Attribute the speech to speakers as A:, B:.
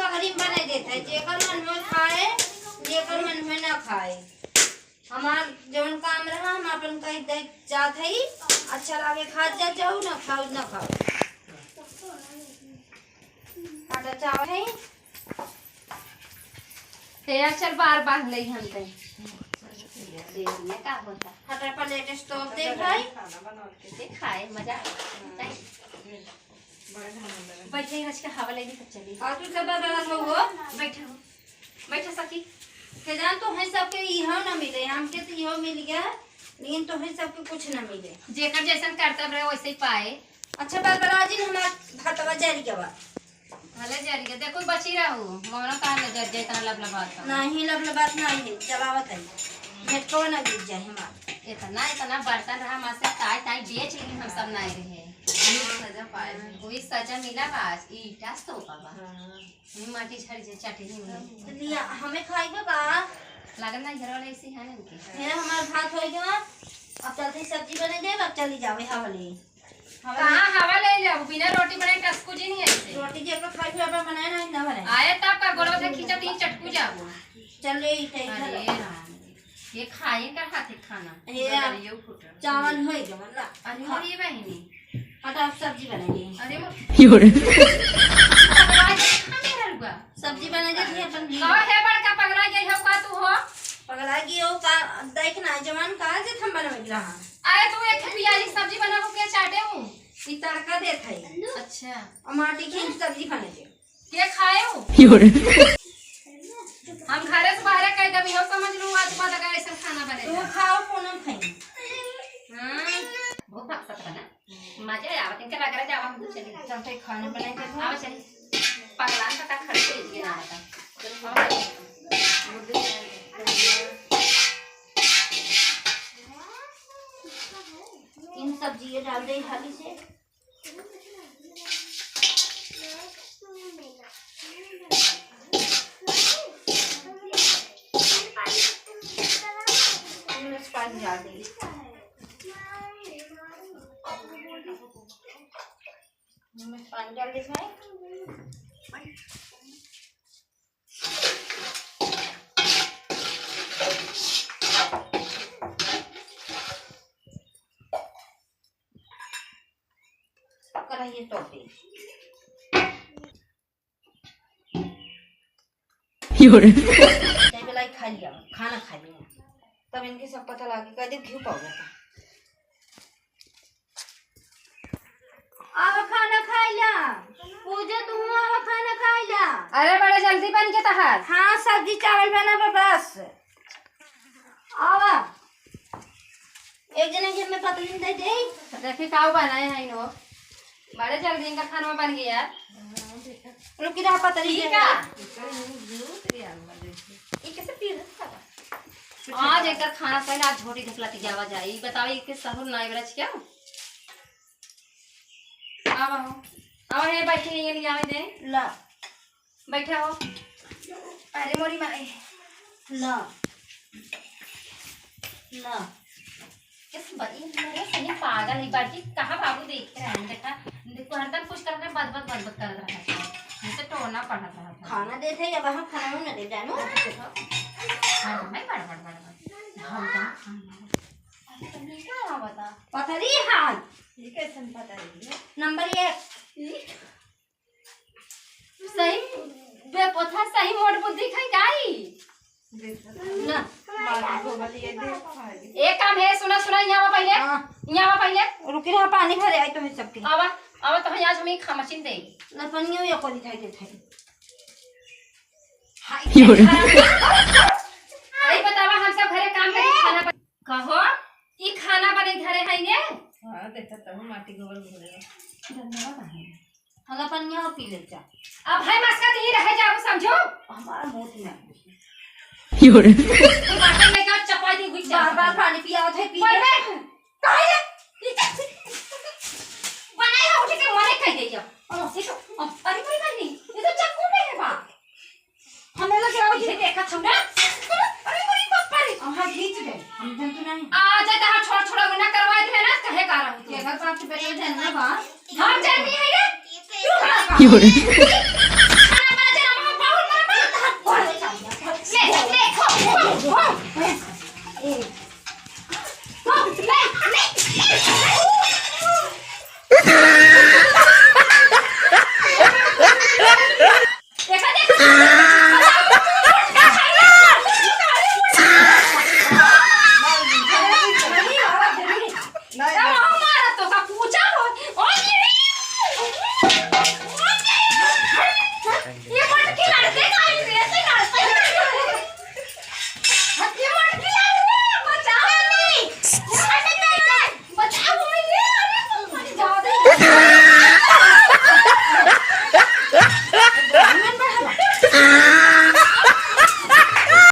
A: घरी बने देते है, जेकर मन में खाए जेकर मन में ना खाए। हमार जवन काम रहा हम अपन कहीं दे जात है, अच्छा लागे खा जा जाऊ ना खाओ ना खाओ। आटा चावल है
B: ते चल बार बांध ले हम ते ये का होता
A: हटा प्लेट स्टोव दे भाई
B: खाना बना के खाए मजा आता है। बैठे आज के हवा लेने तक चली
A: और तू सब बड़ा हो
B: बैठो बैठो सखी
A: के जान तो है सबके इहो ना मिले, हमके तो इहो मिल गया लेकिन तो है सबके कुछ ना मिले।
B: जेकर जैसन कर्तव्य रहे वैसे ही पाए।
A: अच्छा बरबरा जी हमार खतवा जारी के बाद
B: हले जारी देखो बची रहू मोहना कहां ले जर जेतना लबलबात
A: नहीं लबलबात नहीं है चलावत है झटको ना गिर जाए हमार
B: इतना बर्तन रहा मासे ताई ताई बेच ली हम सब नहीं रहे सजा पाए वही सजा मिला बास ईटा तो बाबा हम माटी छड़ जे चटनी में
A: लिया हमें खाइबे का
B: लागन ना घर वाले ऐसे है इनके
A: फिर हमार भात हो गया। अब चलते सब्जी बने दे अब चली जावे हवले
B: कहां हवा ले जाओ बिना रोटी बनाए टसकू जी नहीं ऐसे
A: रोटी जे को खाई हुआ बनाए नहीं ना बनाए
B: आए तब का गोलवा से खींचा तीन चटकू जाओ
A: चल रे इथे
B: अरे ये खाए का हाथ खाना
A: ये चावल होई गमन ला
B: अरे ये बहनी
A: हटा सब्जी बनेगी।
B: अरे योरे
A: सब्जी बने दे अपन
B: कहो है बड़का पगला गई हो का तू हो
A: पगला की हो का देखना जवान का जे थम बनवे रहा
B: आए तू एक प्याज की सब्जी बनाबो के चाटे हूं
A: ई तड़का देत है।
B: अच्छा
A: और माटी की सब्जी बने दे
B: के खाए हो
C: योरे
B: हम घरे से बाहर कह दबी हो समझ लूं आज बाद अगर ऐसा खाना बने
A: तू खाओ कोनम खाई
B: हां बहुत बकसत बना मजा आवत इनके लग रहा जावा हम चली
A: चलते खाने बनाए के
B: आवे चली पगलान का खर्च दे ना आता
A: इन सब्जी ये डाल दे हाली से पानी डाल दे पानी डाल दे भाई कराइए टोपी
C: योरे
A: बेला खा लिया खाना खा लिया तब इनके सब पता लगे कह दे घी पाउडर का आवा खाना खाइला पूजा तू आवा खाना खाइला।
B: अरे बड़े जल्दी बन के तहार
A: हाँ सब्जी चावल बना बस आवा एक जने के में पतली दे दे
B: देखी काऊ बनाए हैं नो बड़े जल्दी इनका खाना बन गया
A: रुकी रहा पतली
B: ठीक
A: दे
B: ये कैसे पीर आज एक खाना पहले आज झोटी ढकला के जावा जाई बताओ ये के सहूर ना बरछ क्या आवा हो आवा है बैठे ये ले आवे दे
A: ला
B: बैठा हो अरे मोरी माई
A: ला ला
B: किस बड़ी मेरे सही पागल है बाजी कहां बाबू देख रहे हैं देखा देखो हरदम कुछ करने बद कर रहा है मुझे टोना पड़ रहा था
A: खाना देते हैं अब हम खाना ना दे जानो
B: हां मैं बड़ हम क्या बता
A: पतली हाल
B: ये कैसे पता है
A: नंबर 1
B: सही बेपोथा सही मोट बुद्धि खाई गाई
A: ना
B: एक काम है सुना सुना यहाँ पहले
A: रुकी रहा पानी भरे आई तो है सबके
B: आवा आवा तो आज हमें खा मशीन दे
A: ना पनियो या कोई दिखाई देता है
C: योरे
B: अरे बतावा हम सब घरे काम करके खाना कहो ई खाना बने घरे है ने
A: हां देखता तो माटी गोबर भरे धन्यवाद है हला पनिया पी ले जा
B: अब भाई मस्का ही रह जाओ समझो
A: हमारा मुंह ना
C: योरे
B: बाटन में का चपाती हुई
A: बार पानी पिया थे पी
B: ले काहे बनाया उठ के मरे खाई दे जा और से तो अरे कोई खाई नहीं ये तो चाकू में है बा
A: हमें लगे आओ
B: ये देखा छौड़ा अरे मोरी पप्पा रे
A: हां खींच दे हम जन तो नहीं
B: आ जा ता छोड़ छोड़ ना करवा दे ना कहे का रहा
A: ये घर पास बैठे ध्यान ना बा
B: हम जानती है रे
C: योरे
B: खाना बना दे हम
D: जाए